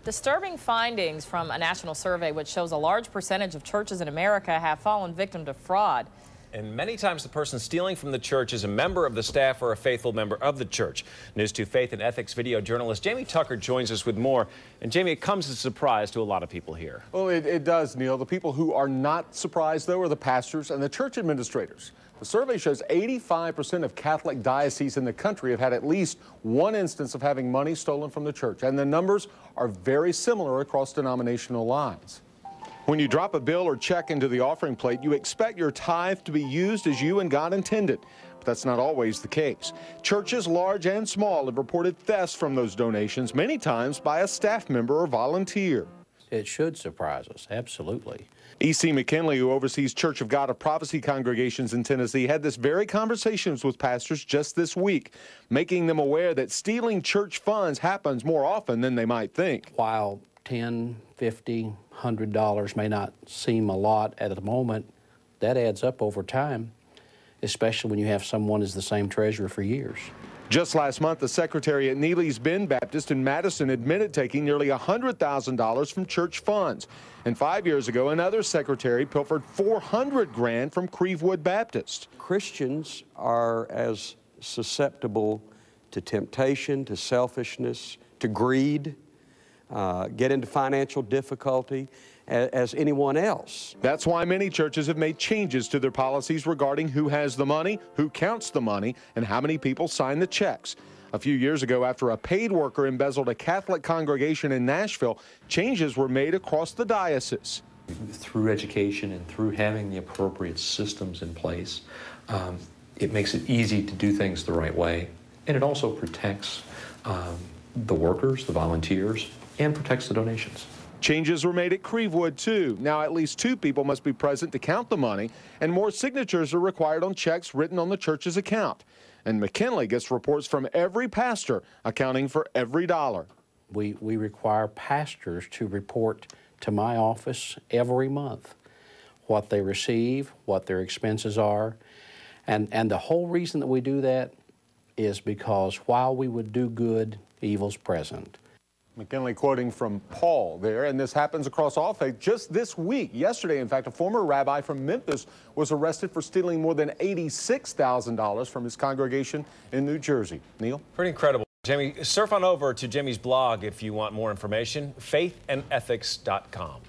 Disturbing findings from a national survey which shows a large percentage of churches in America have fallen victim to fraud. And many times the person stealing from the church is a member of the staff or a faithful member of the church. News 2 faith and ethics video journalist Jamie Tucker joins us with more. And Jamie, it comes as a surprise to a lot of people here. Well, it does, Neil. The people who are not surprised, though, are the pastors and the church administrators. The survey shows 85% of Catholic dioceses in the country have had at least one instance of having money stolen from the church. And the numbers are very similar across denominational lines. When you drop a bill or check into the offering plate, you expect your tithe to be used as you and God intended. But that's not always the case. Churches, large and small, have reported thefts from those donations, many times by a staff member or volunteer. It should surprise us, absolutely. E.C. McKinley, who oversees Church of God of Prophecy congregations in Tennessee, had this very conversations with pastors just this week, making them aware that stealing church funds happens more often than they might think. While $10, $50, $100 may not seem a lot at the moment, that adds up over time, especially when you have someone as the same treasurer for years. Just last month, the secretary at Neely's Bend Baptist in Madison admitted taking nearly $100,000 from church funds. And 5 years ago, another secretary pilfered $400,000 from Crevewood Baptist. Christians are as susceptible to temptation, to selfishness, to greed, get into financial difficulty as anyone else. That's why many churches have made changes to their policies regarding who has the money, who counts the money, and how many people sign the checks. A few years ago, after a paid worker embezzled a Catholic congregation in Nashville, changes were made across the diocese. Through education and through having the appropriate systems in place, it makes it easy to do things the right way, and it also protects the workers, the volunteers, and protects the donations. Changes were made at Crevewood, too. Now at least 2 people must be present to count the money, and more signatures are required on checks written on the church's account. And McKinley gets reports from every pastor, accounting for every dollar. We require pastors to report to my office every month what they receive, what their expenses are. And the whole reason that we do that is because while we would do good, evil's present. McKinley quoting from Paul there, and this happens across all faith. Just this week, yesterday, in fact, a former rabbi from Memphis was arrested for stealing more than $86,000 from his congregation in New Jersey. Neil? Pretty incredible. Jamie, surf on over to Jamie's blog if you want more information, faithandethics.com.